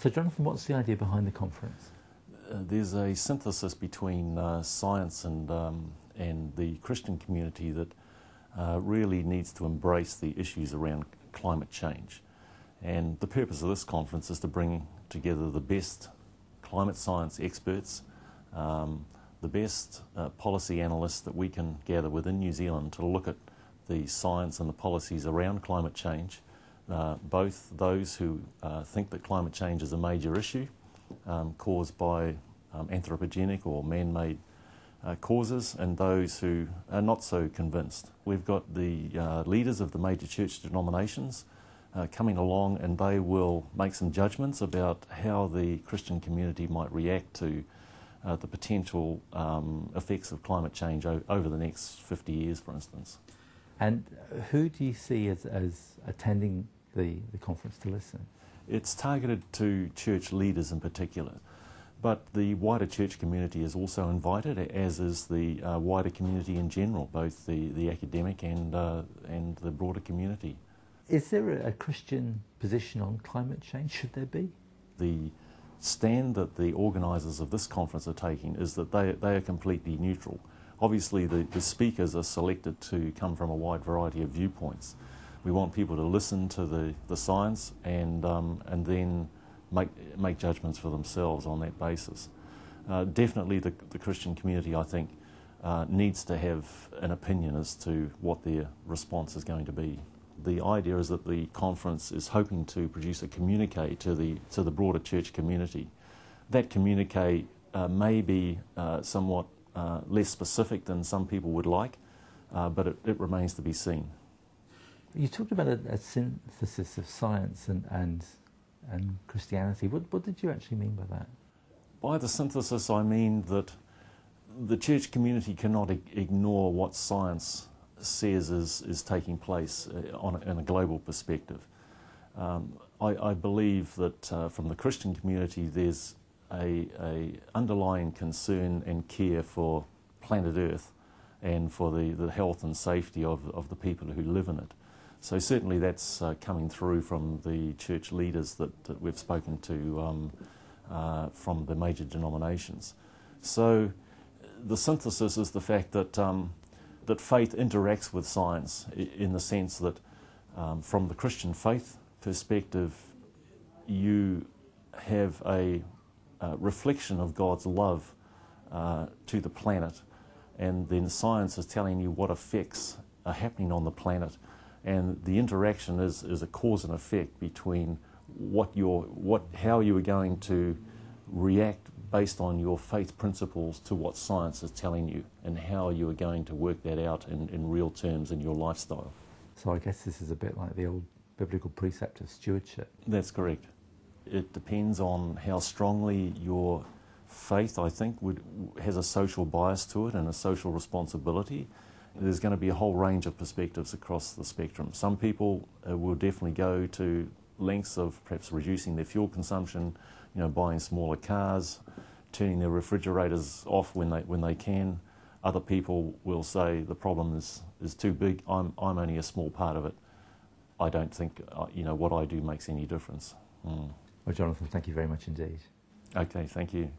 So Jonathan, what's the idea behind the conference? There's a synthesis between science and the Christian community that really needs to embrace the issues around climate change. And the purpose of this conference is to bring together the best climate science experts, the best policy analysts that we can gather within New Zealand to look at the science and the policies around climate change, both those who think that climate change is a major issue caused by anthropogenic or man-made causes, and those who are not so convinced. We've got the leaders of the major church denominations coming along, and they will make some judgments about how the Christian community might react to the potential effects of climate change over the next 50 years, for instance. And who do you see as attending the conference to listen? It's targeted to church leaders in particular, but the wider church community is also invited, as is the wider community in general, both the academic and the broader community. Is there a Christian position on climate change? Should there be? The stand that the organisers of this conference are taking is that they are completely neutral. Obviously the speakers are selected to come from a wide variety of viewpoints. We want people to listen to the science and then make judgments for themselves on that basis. Definitely the Christian community, I think, needs to have an opinion as to what their response is going to be. The idea is that the conference is hoping to produce a communique to the broader church community. That communique may be somewhat less specific than some people would like, but it remains to be seen. You talked about a synthesis of science and Christianity. What did you actually mean by that? By the synthesis, I mean that the church community cannot ignore what science says is taking place in a global perspective. I believe that from the Christian community there's a underlying concern and care for planet Earth and for the health and safety of the people who live in it. So certainly that's coming through from the church leaders that we've spoken to from the major denominations. So the synthesis is the fact that that faith interacts with science in the sense that from the Christian faith perspective you have a reflection of God's love to the planet, and then science is telling you what effects are happening on the planet, and the interaction is a cause and effect between how you are going to react based on your faith principles to what science is telling you, and how you are going to work that out in real terms in your lifestyle. So I guess this is a bit like the old biblical precept of stewardship. That's correct. It depends on how strongly your faith, I think, has a social bias to it and a social responsibility. There's going to be a whole range of perspectives across the spectrum. Some people will definitely go to lengths of perhaps reducing their fuel consumption, buying smaller cars, turning their refrigerators off when they can. Other people will say the problem is too big. I'm only a small part of it. I don't think what I do makes any difference. Well, Jonathan, thank you very much indeed. Okay, thank you.